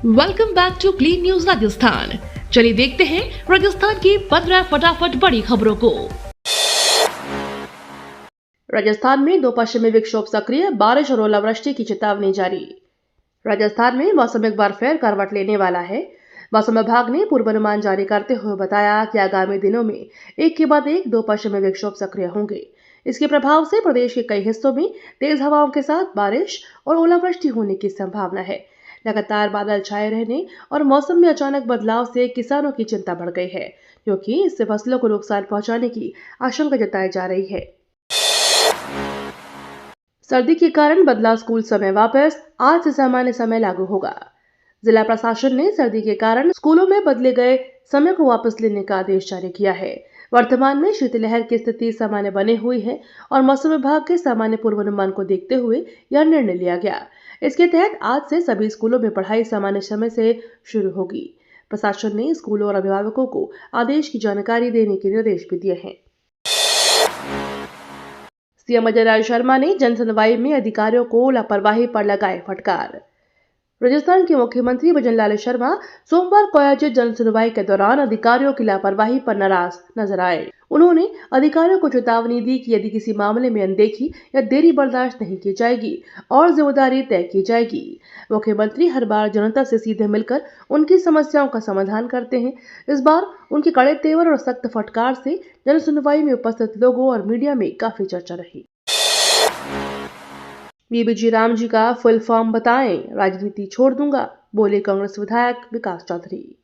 Welcome back to clean news Rajasthan. चलिए देखते हैं राजस्थान की 15 फटाफट बड़ी खबरों को। राजस्थान में दो पश्चिमी विक्षोभ सक्रिय, बारिश और ओलावृष्टि की चेतावनी जारी। राजस्थान में मौसम एक बार फिर करवट लेने वाला है। मौसम विभाग ने पूर्वानुमान जारी करते हुए बताया कि आगामी दिनों में एक के बाद एक दो पश्चिमी विक्षोभ सक्रिय होंगे। इसके प्रभाव से प्रदेश के कई हिस्सों में तेज हवाओं के साथ बारिश और ओलावृष्टि होने की संभावना है। लगातार बादल छाए रहने और मौसम में अचानक बदलाव से किसानों की चिंता बढ़ गई है, क्योंकि इससे फसलों को नुकसान पहुंचाने की आशंका जताई जा रही है। सर्दी के कारण बदला स्कूल समय वापस, आज से सामान्य समय लागू होगा। जिला प्रशासन ने सर्दी के कारण स्कूलों में बदले गए समय को वापस लेने का आदेश जारी किया है। वर्तमान में शीतलहर की स्थिति सामान्य बनी हुई है और मौसम विभाग के सामान्य पूर्वानुमान को देखते हुए यह निर्णय लिया गया। इसके तहत आज से सभी स्कूलों में पढ़ाई सामान्य समय से शुरू होगी। प्रशासन ने स्कूलों और अभिभावकों को आदेश की जानकारी देने के निर्देश भी दिए हैं। सीएम अजय लाल शर्मा ने जन सुनवाई में अधिकारियों को लापरवाही पर लगाए फटकार। राजस्थान के मुख्यमंत्री भजनलाल शर्मा सोमवार को आयोजित जन सुनवाई के दौरान अधिकारियों की लापरवाही पर नाराज नजर आए। उन्होंने अधिकारियों को चेतावनी दी कि यदि किसी मामले में अनदेखी या देरी बर्दाश्त नहीं की जाएगी और जिम्मेदारी तय की जाएगी। मुख्यमंत्री हर बार जनता से सीधे मिलकर उनकी समस्याओं का समाधान करते हैं। इस बार उनके कड़े तेवर और सख्त फटकार से जन सुनवाई में उपस्थित लोगों और मीडिया में काफी चर्चा रही। बीबीजी राम जी का फुल फॉर्म बताएं, राजनीति छोड़ दूंगा, बोले कांग्रेस विधायक विकास चौधरी।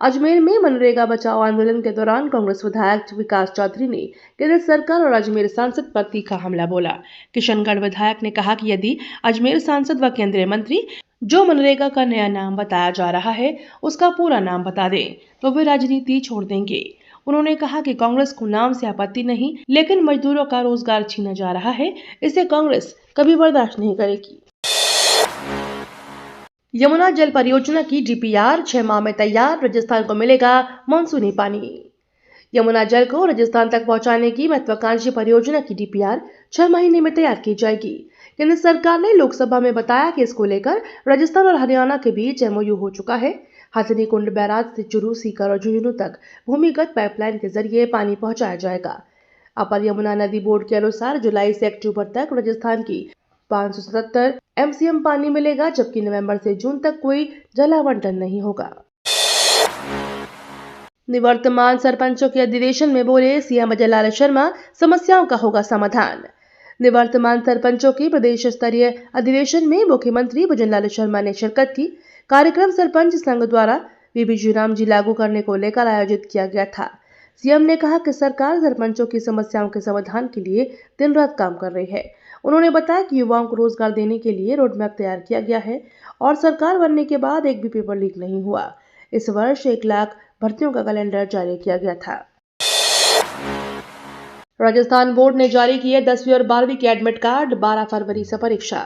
अजमेर में मनरेगा बचाओ आंदोलन के दौरान कांग्रेस विधायक विकास चौधरी ने केंद्र सरकार और अजमेर सांसद पर तीखा हमला बोला। किशनगढ़ विधायक ने कहा कि यदि अजमेर सांसद व केंद्रीय मंत्री जो मनरेगा का नया नाम बताया जा रहा है उसका पूरा नाम बता दें तो वे राजनीति छोड़ देंगे। उन्होंने कहा कि कांग्रेस को नाम से आपत्ति नहीं, लेकिन मजदूरों का रोजगार छीना जा रहा है, इसे कांग्रेस कभी बर्दाश्त नहीं करेगी। यमुना जल परियोजना की डीपीआर 6 माह में तैयार, राजस्थान को मिलेगा मानसूनी पानी। यमुना जल को राजस्थान तक पहुंचाने की महत्वाकांक्षी परियोजना की डीपीआर 6 महीने में तैयार की जाएगी। केंद्र सरकार ने लोकसभा में बताया कि इसको लेकर राजस्थान और हरियाणा के बीच एमओयू हो चुका है। हथनी कुंड बैराज से चुरू, सीकर और झुंझुनू तक भूमिगत पाइपलाइन के जरिए पानी पहुंचाया जाएगा। अपर यमुना नदी बोर्ड के अनुसार जुलाई से अक्टूबर तक राजस्थान की 577 एमसीएम पानी मिलेगा, जबकि नवंबर से जून तक कोई जल आवंटन नहीं होगा। निवर्तमान सरपंचों के अधिवेशन में बोले सीएम अजय लाल शर्मा, समस्याओं का होगा समाधान। निवर्तमान सरपंचों के प्रदेश स्तरीय अधिवेशन में मुख्यमंत्री भजनलाल शर्मा ने शिरकत की। कार्यक्रम सरपंच संघ द्वारा बीबीजी राम जी लागू करने को लेकर आयोजित किया गया था। सीएम ने कहा कि सरकार सरपंचों की समस्याओं के समाधान के लिए दिन रात काम कर रही है। उन्होंने बताया कि युवाओं को रोजगार देने के लिए रोडमैप तैयार किया गया है और सरकार बनने के बाद एक भी पेपर लीक नहीं हुआ। इस वर्ष 1 लाख भर्तियों का कैलेंडर जारी किया गया था। राजस्थान बोर्ड ने जारी किए 10वीं और 12वीं के एडमिट कार्ड, 12 फरवरी से परीक्षा।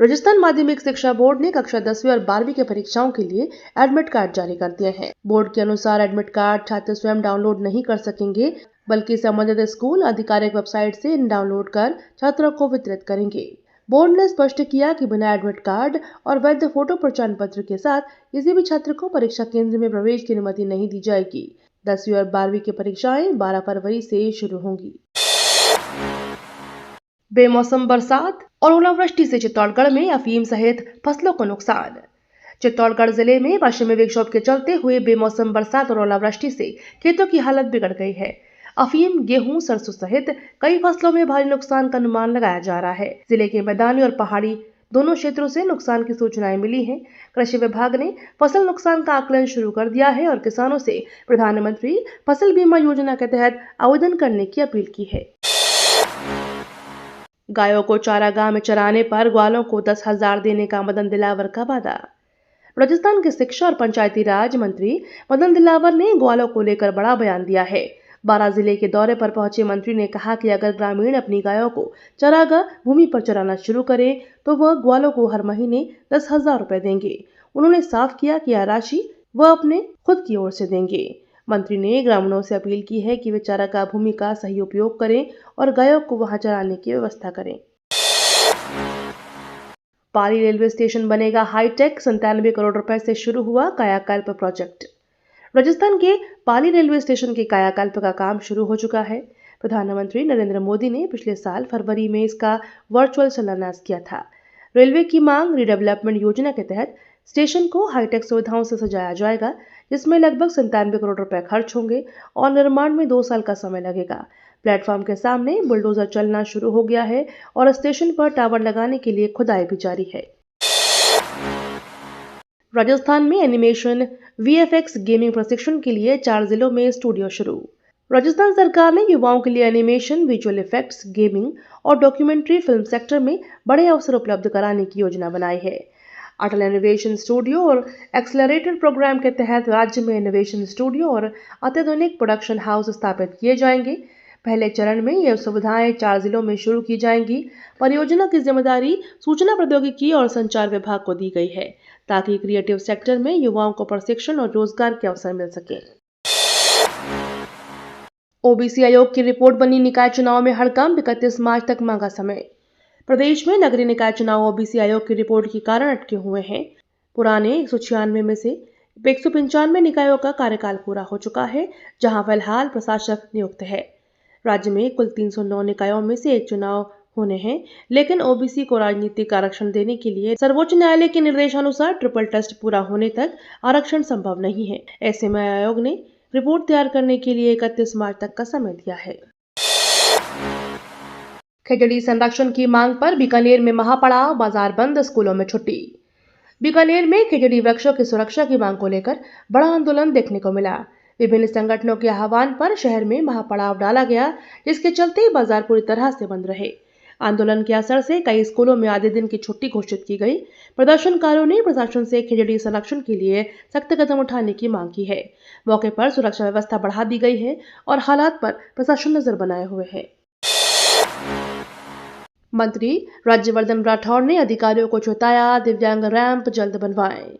राजस्थान माध्यमिक शिक्षा बोर्ड ने कक्षा 10वीं और 12वीं की परीक्षाओं के लिए एडमिट कार्ड जारी कर दिए हैं। बोर्ड के अनुसार एडमिट कार्ड छात्र स्वयं डाउनलोड नहीं कर सकेंगे, बल्कि संबंधित स्कूल आधिकारिक वेबसाइट से इन डाउनलोड कर छात्रों को वितरित करेंगे। बोर्ड ने स्पष्ट किया कि बिना एडमिट कार्ड और वैध फोटो पहचान पत्र के साथ किसी भी छात्र को परीक्षा केंद्र में प्रवेश की अनुमति नहीं दी जाएगी। 10वीं और 12वीं की परीक्षाएं 12 फरवरी से शुरू होंगी। बेमौसम बरसात और ओलावृष्टि से चित्तौड़गढ़ में अफीम सहित फसलों को नुकसान। चित्तौड़गढ़ जिले में पश्चिमी विक्षोभ के चलते हुए बेमौसम बरसात और ओलावृष्टि से खेतों की हालत बिगड़ गई है। अफीम, गेहूं, सरसों सहित कई फसलों में भारी नुकसान का अनुमान लगाया जा रहा है। जिले के मैदानी और पहाड़ी दोनों क्षेत्रों से नुकसान की सूचनाएं मिली हैं। कृषि विभाग ने फसल नुकसान का आकलन शुरू कर दिया है और किसानों से प्रधानमंत्री फसल बीमा योजना के तहत आवेदन करने की अपील की है। गायों को चारागाह में चराने पर ग्वालों को 10,000 देने का मदन दिलावर का वादा। राजस्थान के शिक्षा और पंचायती राज मंत्री मदन दिलावर ने ग्वालों को लेकर बड़ा बयान दिया है। 12 जिले के दौरे पर पहुंचे मंत्री ने कहा कि अगर ग्रामीण अपनी गायों को चारागाह भूमि पर चराना शुरू करें तो वह ग्वालों को हर महीने 10,000 रुपए देंगे। उन्होंने साफ किया कि यह राशि वह अपने खुद की ओर से देंगे। मंत्री ने ग्रामीणों से अपील की है कि वे चारागाह भूमि का सही उपयोग करें और गायों को वहां चराने की व्यवस्था करें। पाली रेलवे स्टेशन बनेगा हाईटेक, 97 करोड़ रुपए से शुरू हुआ कायाकल्प प्रोजेक्ट। राजस्थान के पाली रेलवे स्टेशन के कायाकल्प का काम शुरू हो चुका है। प्रधानमंत्री नरेंद्र मोदी ने पिछले साल फरवरी में इसका वर्चुअल शिलान्यास किया था। रेलवे की मांग रिडेवलपमेंट योजना के तहत स्टेशन को हाईटेक सुविधाओं से सजाया जाएगा, जिसमें लगभग 97 करोड़ रुपए खर्च होंगे और निर्माण में 2 साल का समय लगेगा। प्लेटफॉर्म के सामने बुलडोजर चलना शुरू हो गया है और स्टेशन पर टावर लगाने के लिए खुदाई भी जारी है। राजस्थान में एनिमेशन वीएफएक्स गेमिंग प्रशिक्षण के लिए 4 जिलों में स्टूडियो शुरू। राजस्थान सरकार ने युवाओं के लिए एनिमेशन, विजुअल इफेक्ट्स, गेमिंग और डॉक्यूमेंट्री फिल्म सेक्टर में बड़े अवसर उपलब्ध कराने की योजना बनाई है। अटल इनोवेशन स्टूडियो और एक्सेलरेटेड प्रोग्राम के तहत राज्य में इनोवेशन स्टूडियो और अत्याधुनिक प्रोडक्शन हाउस स्थापित किए जाएंगे। पहले चरण में यह सुविधाएं 4 जिलों में शुरू की जाएंगी। परियोजना की जिम्मेदारी सूचना प्रौद्योगिकी और संचार विभाग को दी गई है, ताकि क्रिएटिव सेक्टर में युवाओं को प्रशिक्षण और रोजगार के अवसर मिल सके। ओबीसी आयोग की रिपोर्ट बनी निकाय चुनाव में हड़कंप, 31 मार्च तक मांगा समय। प्रदेश में नगरीय निकाय चुनाव ओबीसी आयोग की रिपोर्ट के कारण अटके हुए हैं। पुराने 196 में से 195 निकायों का कार्यकाल पूरा हो चुका है, जहां फिलहाल प्रशासक नियुक्त है। राज्य में कुल 309 निकायों में से एक चुनाव होने हैं, लेकिन ओबीसी को राजनीतिक आरक्षण देने के लिए सर्वोच्च न्यायालय के निर्देशानुसार ट्रिपल टेस्ट पूरा होने तक आरक्षण संभव नहीं है। ऐसे में आयोग ने रिपोर्ट तैयार करने के लिए 31 मार्च तक का समय दिया है। खिचड़ी संरक्षण की मांग पर बीकानेर में महापड़ाव, बाजार बंद, स्कूलों में छुट्टी। बीकानेर में खिचड़ी वृक्षों की सुरक्षा की मांग को लेकर बड़ा आंदोलन देखने को मिला। विभिन्न संगठनों के आह्वान पर शहर में महापड़ाव डाला गया, जिसके चलते बाजार पूरी तरह से बंद रहे। आंदोलन के असर से कई स्कूलों में आधे दिन की छुट्टी घोषित की गई। प्रदर्शनकारियों ने प्रशासन से खिचड़ी संरक्षण के लिए सख्त कदम उठाने की मांग की है। मौके पर सुरक्षा व्यवस्था बढ़ा दी गई है और हालात पर प्रशासन नजर बनाए हुए है। मंत्री राज्यवर्धन राठौड़ ने अधिकारियों को चेताया, दिव्यांग रैंप जल्द बनवाएं।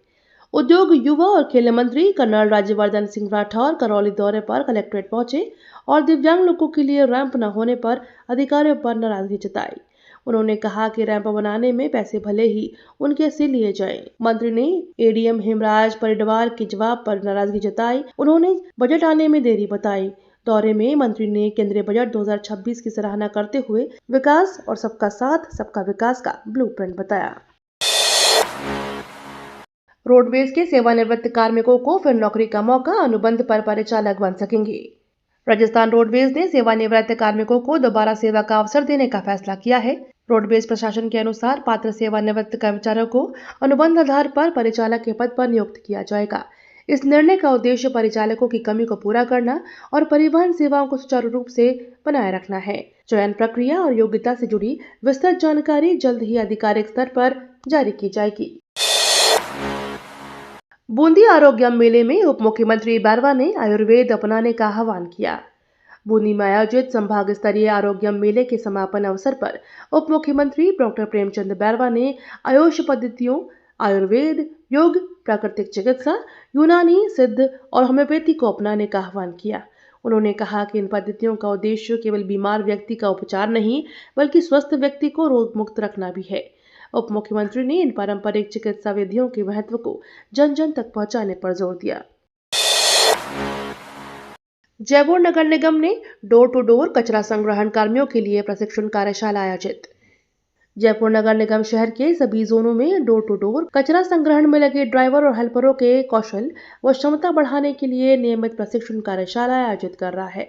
उद्योग, युवा और खेल मंत्री कर्नल राज्यवर्धन सिंह राठौर करौली दौरे पर कलेक्ट्रेट पहुंचे और दिव्यांग लोगों के लिए रैंप न होने पर अधिकारियों पर नाराजगी जताई। उन्होंने कहा कि रैंप बनाने में पैसे भले ही उनके से लिए जाएं। मंत्री ने एडीएम हेमराज परिडवार के जवाब पर नाराजगी जताई। उन्होंने बजट आने में देरी बताई। दौरे में मंत्री ने केंद्रीय बजट 2026 की सराहना करते हुए विकास और सबका साथ सबका विकास का ब्लूप्रिंट बताया। रोडवेज के सेवानिवृत्त कार्मिकों को फिर नौकरी का मौका, अनुबंध पर परिचालक बन सकेंगे। राजस्थान रोडवेज ने सेवानिवृत्त कार्मिकों को दोबारा सेवा का अवसर देने का फैसला किया है। रोडवेज प्रशासन के अनुसार पात्र सेवानिवृत्त कर्मचारियों को अनुबंध आधार पर परिचालक के पद पर नियुक्त किया जाएगा। इस निर्णय का उद्देश्य परिचालकों की कमी को पूरा करना और परिवहन सेवाओं को सुचारू रूप से बनाए रखना है। चयन प्रक्रिया और योग्यता से जुड़ी विस्तृत जानकारी जल्द ही आधिकारिक स्तर पर जारी की जाएगी। बूंदी आरोग्य मेले में उप मुख्यमंत्री बैरवा ने आयुर्वेद अपनाने का आह्वान किया। बूंदी में आयोजित संभाग स्तरीय आरोग्य मेले के समापन अवसर पर उप मुख्यमंत्री डॉक्टर प्रेमचंद बैरवा ने आयुष पद्धतियों, आयुर्वेद, योग, प्राकृतिक चिकित्सा, यूनानी, सिद्ध और होम्योपैथी को अपनाने का आह्वान किया। उन्होंने कहा कि इन पद्धतियों का उद्देश्य केवल बीमार व्यक्ति का उपचार नहीं, बल्कि स्वस्थ व्यक्ति को रोग मुक्त रखना भी है। उप मुख्यमंत्री ने इन पारंपरिक चिकित्सा विधियों के महत्व को जन जन तक पहुंचाने पर जोर दिया। जयपुर नगर निगम ने डोर टू डोर कचरा संग्रहण कर्मियों के लिए प्रशिक्षण कार्यशाला आयोजित। जयपुर नगर निगम शहर के सभी जोनों में डोर टू डोर कचरा संग्रहण में लगे ड्राइवर और हेल्परों के कौशल व क्षमता बढ़ाने के लिए नियमित प्रशिक्षण कार्यशाला आयोजित कर रहा है।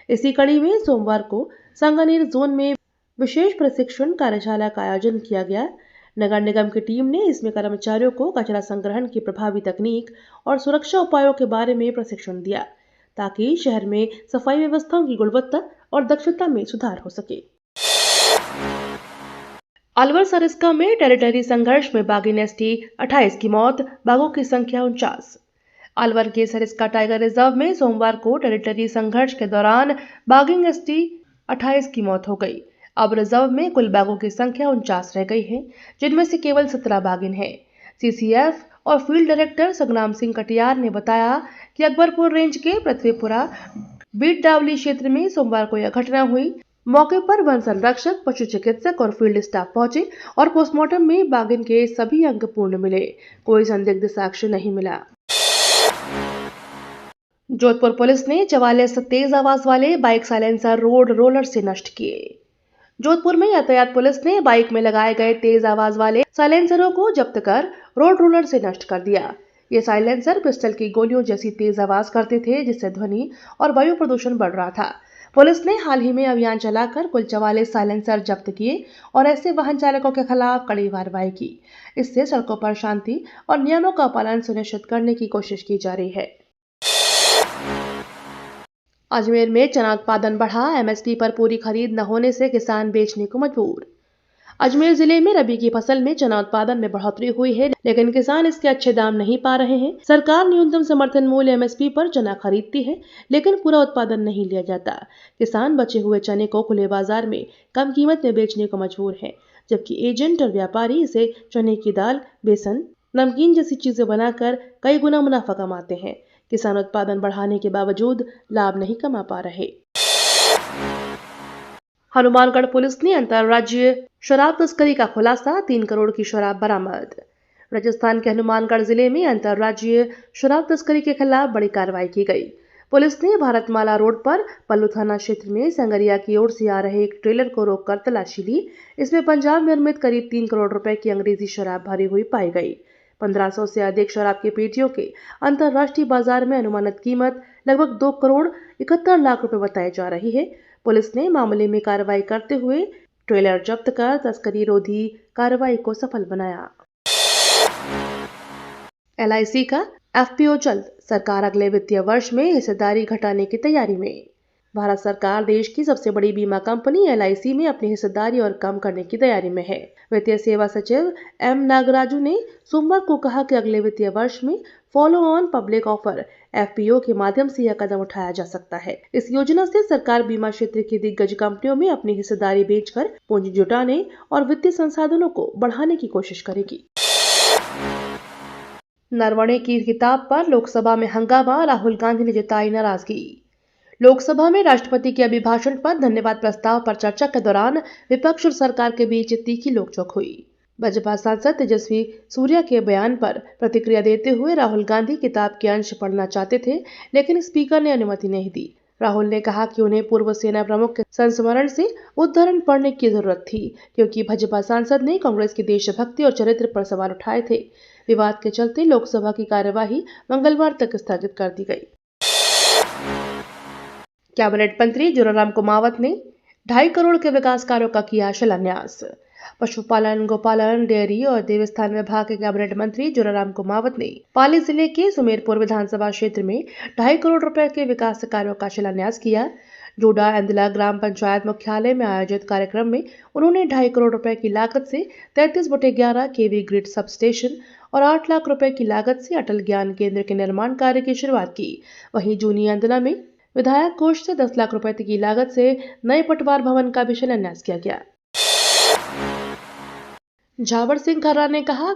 इसी कड़ी में सोमवार को सांगानेर जोन में विशेष प्रशिक्षण कार्यशाला का आयोजन किया गया। नगर निगम की टीम ने इसमें कर्मचारियों को कचरा संग्रहण की प्रभावी तकनीक और सुरक्षा उपायों के बारे में प्रशिक्षण दिया, ताकि शहर में सफाई व्यवस्थाओं की गुणवत्ता और दक्षता में सुधार हो सके। अलवर सरिस्का में टेरिटरी संघर्ष में बाघिन एसटी 28 की मौत, बाघों की संख्या 49। अलवर के सरिस्का टाइगर रिजर्व में सोमवार को टेरिटरी संघर्ष के दौरान बाघिन एसटी 28 की मौत हो गई। अब रिजर्व में कुल बाघों की संख्या 49 रह गई है, जिनमें से केवल 17 बाघिन हैं। सीसीएफ और फील्ड डायरेक्टर संग्राम सिंह कटियार ने बताया कि अकबरपुर रेंज के पृथ्वीपुरा बीट डावली क्षेत्र में सोमवार को यह घटना हुई। मौके पर वन संरक्षक, पशु चिकित्सक और फील्ड स्टाफ पहुंचे और पोस्टमार्टम में बाघिन के सभी अंग पूर्ण मिले। कोई संदिग्ध साक्ष्य नहीं मिला। जोधपुर पुलिस ने 44 तेज आवाज वाले बाइक साइलेंसर रोड रोलर से नष्ट किए। जोधपुर में यातायात पुलिस ने बाइक में लगाए गए तेज आवाज वाले साइलेंसरों को जब्त कर रोड रोलर से नष्ट कर दिया। ये साइलेंसर पिस्टल की गोलियों जैसी तेज आवाज करते थे, जिससे ध्वनि और वायु प्रदूषण बढ़ रहा था। पुलिस ने हाल ही में अभियान चलाकर कुल 44 साइलेंसर जब्त किए और ऐसे वाहन चालकों के खिलाफ कड़ी कार्रवाई की। इससे सड़कों पर शांति और नियमों का पालन सुनिश्चित करने की कोशिश की जा रही है। अजमेर में चना उत्पादन बढ़ा, एमएसपी पर पूरी खरीद न होने से किसान बेचने को मजबूर। अजमेर जिले में रबी की फसल में चना उत्पादन में बढ़ोतरी हुई है, लेकिन किसान इसके अच्छे दाम नहीं पा रहे हैं। सरकार न्यूनतम समर्थन मूल्य एमएसपी पर चना खरीदती है, लेकिन पूरा उत्पादन नहीं लिया जाता। किसान बचे हुए चने को खुले बाजार में कम कीमत में बेचने को मजबूर है, जबकि एजेंट और व्यापारी इसे चने की दाल, बेसन, नमकीन जैसी चीजें बनाकर कई गुना मुनाफा कमाते हैं। किसान उत्पादन बढ़ाने के बावजूद लाभ नहीं कमा पा रहे। हनुमानगढ़ पुलिस ने अंतर्राज्यीय शराब तस्करी का खुलासा, 3 करोड़ की शराब बरामद। राजस्थान के हनुमानगढ़ जिले में अंतर्राज्यीय शराब तस्करी के खिलाफ बड़ी कार्रवाई की गई। पुलिस ने भारतमाला रोड पर पल्लू थाना क्षेत्र में संगरिया की ओर से आ रहे एक ट्रेलर को रोककर तलाशी ली। इसमें पंजाब निर्मित करीब 3 करोड़ रुपए की अंग्रेजी शराब भरी हुई पाई गई। 1500 से अधिक शराब की पेटियों के अंतर्राष्ट्रीय बाजार में अनुमानित कीमत लगभग 2 करोड़ 71 लाख रुपए बताई जा रही है। पुलिस ने मामले में कार्रवाई करते हुए ट्रेलर जब्त कर तस्करी रोधी कार्रवाई को सफल बनाया। एलआईसी का एफपीओ जल्द, सरकार अगले वित्तीय वर्ष में हिस्सेदारी घटाने की तैयारी में। भारत सरकार देश की सबसे बड़ी बीमा कंपनी एलआईसी में अपनी हिस्सेदारी और कम करने की तैयारी में है। वित्तीय सेवा सचिव एम नागराजू ने सोमवार को कहा कि अगले वित्तीय वर्ष में follow on public offer FPO के माध्यम से यह कदम उठाया जा सकता है। इस योजना से सरकार बीमा क्षेत्र की दिग्गज कंपनियों में अपनी हिस्सेदारी बेचकर पूंजी जुटाने और वित्तीय संसाधनों को बढ़ाने की कोशिश करेगी। नरवणे की किताब पर लोकसभा में हंगामा, राहुल गांधी ने जताई नाराजगी। लोकसभा में राष्ट्रपति के अभिभाषण पर धन्यवाद प्रस्ताव पर चर्चा के दौरान विपक्ष और सरकार के बीच तीखी नोकझोंक हुई। भाजपा सांसद तेजस्वी सूर्या के बयान पर प्रतिक्रिया देते हुए राहुल गांधी किताब के अंश पढ़ना चाहते थे, लेकिन स्पीकर ने अनुमति नहीं दी। राहुल ने कहा कि उन्हें पूर्व सेना प्रमुख के संस्मरण से उद्धरण पढ़ने की जरूरत थी, क्योंकि भाजपा सांसद ने कांग्रेस की देशभक्ति और चरित्र पर सवाल उठाए थे। विवाद के चलते लोकसभा की कार्यवाही मंगलवार तक स्थगित कर दी गई। कैबिनेट मंत्री जोराराम कुमावत ने 2.5 करोड़ के विकास कार्यों का किया शिलान्यास। पशुपालन, गोपालन, डेयरी और देवस्थान विभाग के कैबिनेट मंत्री जोराराम कुमावत ने पाली जिले के सुमेरपुर विधानसभा क्षेत्र में 2.5 करोड़ रुपए के विकास कार्यों का शिलान्यास किया। जोडा एंदला ग्राम पंचायत मुख्यालय में आयोजित कार्यक्रम में उन्होंने 2.5 करोड़ रुपए की लागत से 33/11 केवी ग्रिड सब स्टेशन और 8 लाख रुपए की लागत से अटल ज्ञान केंद्र के निर्माण कार्य की शुरुआत की। वहीं जूनी एंदला में विधायक कोष से 10 लाख रुपए की लागत से नए पटवार भवन का भी शिलान्यास किया गया। झावर सिंह खर्रा ने कहा,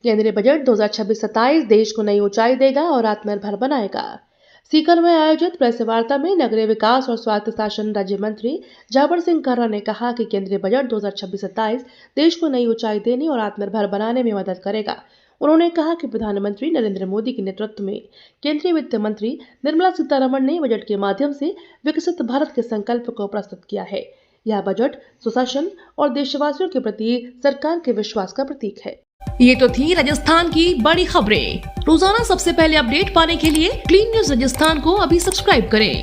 केंद्रीय बजट 2026-27 देश को नई ऊंचाई देगा और आत्मनिर्भर बनाएगा। सीकर में आयोजित प्रेस वार्ता में नगरीय विकास और स्वायत्त शासन राज्य मंत्री झावर सिंह खर्रा ने कहा कि केंद्रीय बजट 2026-27 देश को नई ऊंचाई देने और आत्मनिर्भर बनाने में मदद करेगा। उन्होंने कहा कि प्रधानमंत्री नरेंद्र मोदी के नेतृत्व में केंद्रीय वित्त मंत्री निर्मला सीतारमण ने बजट के माध्यम से विकसित भारत के संकल्प को प्रस्तुत किया है। यह बजट सुशासन और देशवासियों के प्रति सरकार के विश्वास का प्रतीक है। ये तो थी राजस्थान की बड़ी खबरें। रोजाना सबसे पहले अपडेट पाने के लिए क्लीन न्यूज राजस्थान को अभी सब्सक्राइब करें।